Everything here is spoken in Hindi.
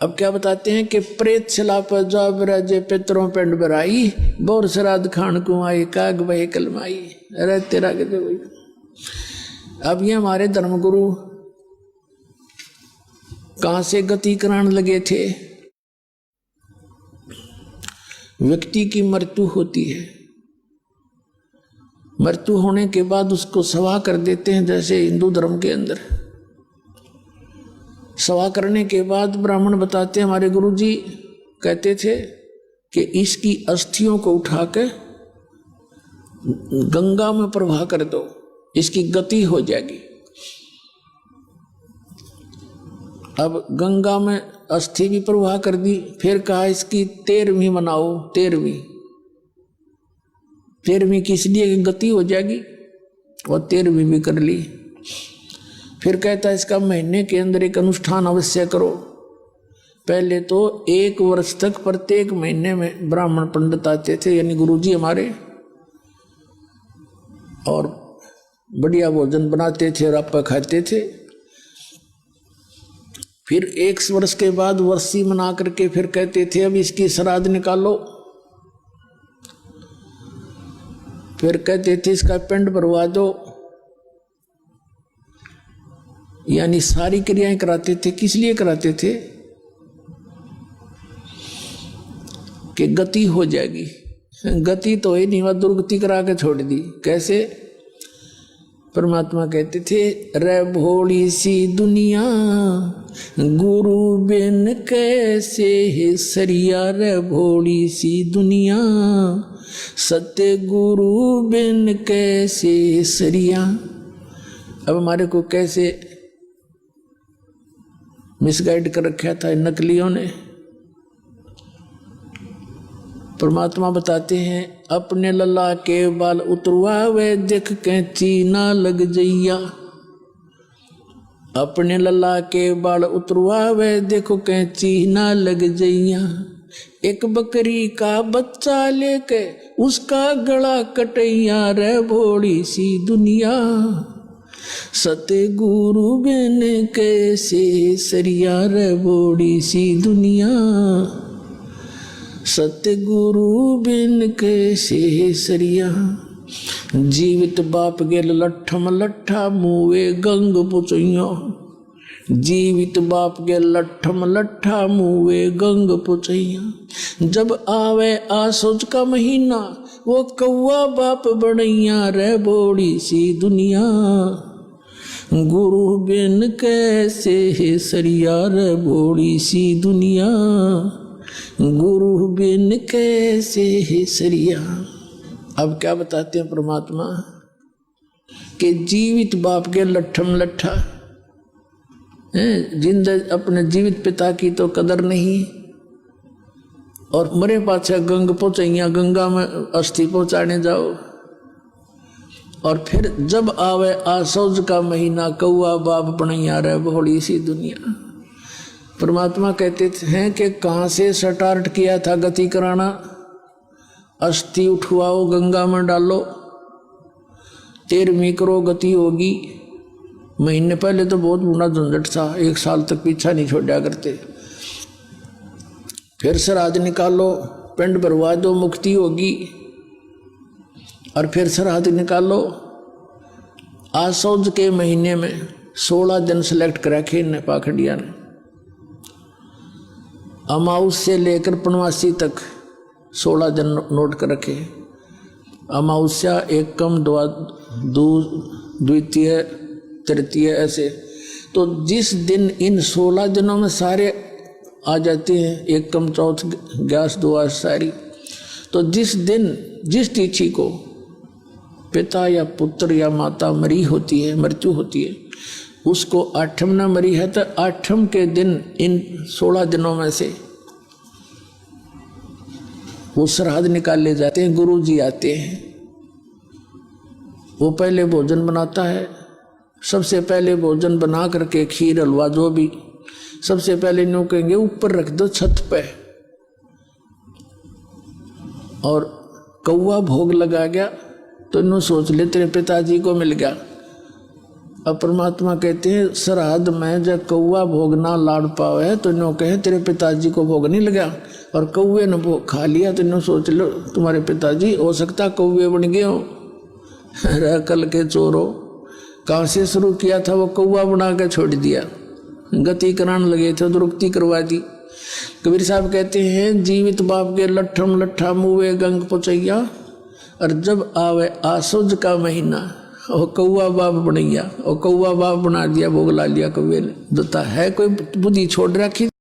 अब क्या बताते हैं कि प्रेत छला पर जा बिराजे पितरों पिंड बराई बोर श्राद्ध खान को आई काग वही कलमाई। अरे तेरा के भाई। अब ये हमारे धर्मगुरु कहां से गति कराने लगे थे। व्यक्ति की मृत्यु होती है, मृत्यु होने के बाद उसको सवा कर देते हैं। जैसे हिंदू धर्म के अंदर सवा करने के बाद ब्राह्मण बताते हैं, हमारे गुरुजी कहते थे कि इसकी अस्थियों को उठा के गंगा में प्रवाह कर दो, इसकी गति हो जाएगी। अब गंगा में अस्थि भी प्रवाह कर दी, फिर कहा इसकी 13वीं मनाओ। 13वीं किस लिए गति हो जाएगी, और 13वीं भी कर ली। फिर कहता इसका महीने के अंदर एक अनुष्ठान अवश्य करो। पहले तो 1 वर्ष तक प्रत्येक महीने में ब्राह्मण पंडित आते थे, यानी गुरुजी हमारे, और बढ़िया भोजन बनाते थे और आप खाते थे। फिर 1 वर्ष के बाद वर्षी मना करके फिर कहते थे अब इसकी श्राद्ध निकालो। फिर कहते थे इसका पिंड भरवा दो, यानी सारी क्रियाएं कराते थे। किस लिए कराते थे कि गति हो जाएगी। गति तो ही नहीं, वह दुर्गति करा के छोड़ दी। कैसे? परमात्मा कहते थे रे भोली सी दुनिया गुरु बिन कैसे है सरिया। रे भोली सी दुनिया सत्य गुरु बिन कैसे सरिया। अब हमारे को कैसे मिसगाइड कर रखा था नकलियों ने। परमात्मा बताते हैं अपने लल्ला के बाल उतरवा वे देख कैंची ना लग जइया। अपने लल्ला के बाल उतरवा वे देखो कैंची ना लग जइया। एक बकरी का बच्चा लेके उसका गला कटैया। रे भोली सी दुनिया सतगुरु बिन कैसे सरिया। रे भोली सी दुनिया सतगुरु बिन कैसे सरिया। जीवित बाप गेल लट्ठम लट्ठा मुए गंग पुचैया। जीवित बाप गेल लट्ठम लट्ठा मुए गंग पुचैया। जब आवे आसोज का महीना वो कौआ बाप बनैया। रे भोली सी दुनिया गुरु बिन कैसे है सरिया। रे भोली सी दुनिया गुरु बिन कैसे है सरिया। अब क्या बताते हैं परमात्मा कि जीवित बाप के लट्ठम लट्ठा, जिंदा अपने जीवित पिता की तो कदर नहीं, और मरे पाछे गंग पहुंचैया। गंगा में अस्थि पहुंचाने जाओ। और फिर जब आवे आसौज का महीना कौआ बाप बनैया। रे भोली सी दुनिया। परमात्मा कहते हैं कि कहाँ से स्टार्ट किया था गति कराना। अस्थि उठवाओ गंगा में डालो, 13वीं करो गति होगी। महीने पहले तो बहुत बड़ा झंझट था, 1 साल तक पीछा नहीं छोड़ा करते। फिर श्राद्ध निकालो, पिंड भरवा दो, मुक्ति होगी। और फिर श्राद्ध निकालो। आसौज के महीने में 16 दिन सेलेक्ट करा के इन पाखंडिया ने। अमाउस से लेकर पनवासी तक 16 दिन नोट कर रखे। अमावस्या, एकम, द्वितीय, तृतीय, ऐसे। तो जिस दिन इन 16 दिनों में सारे आ जाते हैं, एकम, चौथ, ग्यास, द्वादश सारी। तो जिस दिन जिस तिथि को पिता या पुत्र या माता मरी होती है, मृत्यु होती है, उसको 8म न मरी है तो 8म के दिन इन 16 दिनों में से वो श्राद्ध निकाले जाते हैं। गुरु जी आते हैं, वो पहले भोजन बनाता है। सबसे पहले भोजन बना करके खीर हलवा जो भी, सबसे पहले न्यू कहेंगे ऊपर रख दो छत पे। और कौआ भोग लगा गया तो इन्हों सोच ले तेरे पिताजी को मिल गया। अब परमात्मा कहते हैं सरहद में जब कौआ भोग ना लाड़ पावे तो इन्हों कहे तेरे पिताजी को भोग नहीं लगा, और कौए ने भोग खा लिया तो इन्हों सोच लो तुम्हारे पिताजी हो सकता कौए बन गए हो। अरे कल के चोरो, कहाँ से शुरू किया था वो कौआ बना के छोड़ दिया, गति कराने लगे थे दुरुक्ति करवा दी। कबीर साहब कहते हैं जीवित बाप के लट्ठम लट्ठा मुँहे गंग पुचैया, और जब आवे आसुज का महीना और कौआ बाप बनैया, और कौआ बाप बना दिया, भोग ला लिया कौए ने। देता है कोई बुद्धि छोड़ रखी।